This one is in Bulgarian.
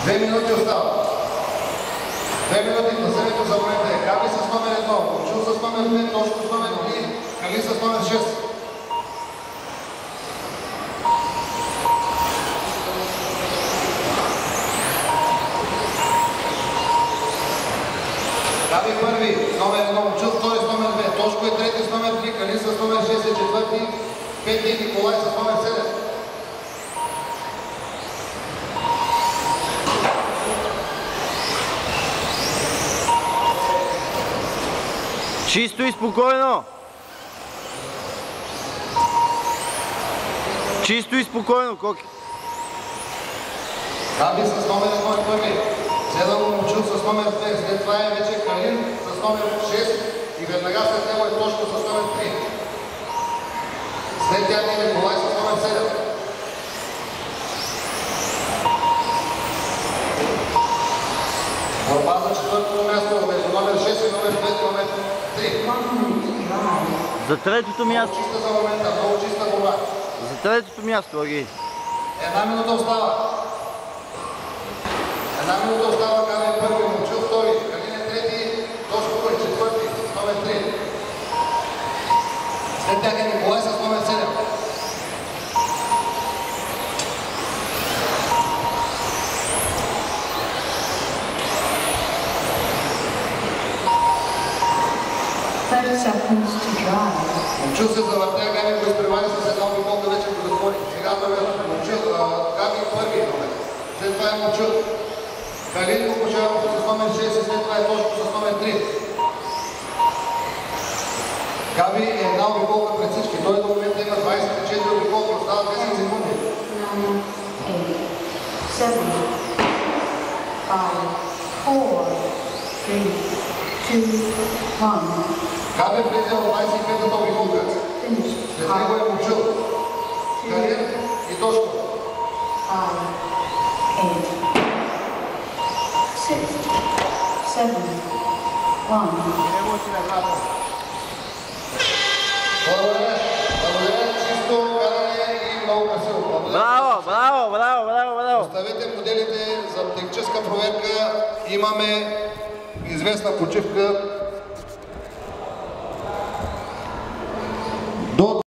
2 минути остава. 2 минути класирането за момента е Габи с номер 1, Момчил с номер 2, Тошко с номер 3, Калин с номер 6. Габи първи, номер 1, Момчил втори с номер 2, Тошко е трети с номер 3, Калин с номер 6 е четвърти, пети Николай с номер 7. Чисто и спокойно! Чисто и спокойно, Коки! Габи с номер 1 е първи. Следва Момчил с номер 2. След това е вече Калин с номер 6 и веднага след него е Тошко с номер 3. След тях е Николай с номер 7. Борба за четвъртото място между номер 6 и номер 5 и номер 3. За третото място. Много чиста за момента, много чиста борба. За третото място, Аги. Една минута остава. Една минута остава, Габи е първи, Момчил втори, Калин е трети, Тошко е четвърти, с номер 3. След тях е Николай с номер 7. Момчил се завъртя, Габи го изпревари с една обиколка, вече го затвори. Сега Момчил, Габи е първи номер. След това е Момчил. Калин Кокошаров с номер 6 и след това е Тошко с номер 3. Габи е една обиколка пред всички. Той до момента има 24 обиколки, остава 10 секунди. 7, 5, 4, 3, 2, 1. Габи влезе в 25-та обиколка. След него е Момчил, Калин и Тошко. 5, 8, 6, 7, 1. Благодаря, чисто каране и много красиво. Браво, браво, браво, браво, браво! Оставете моделите за техническа проверка. Имаме известна почивка.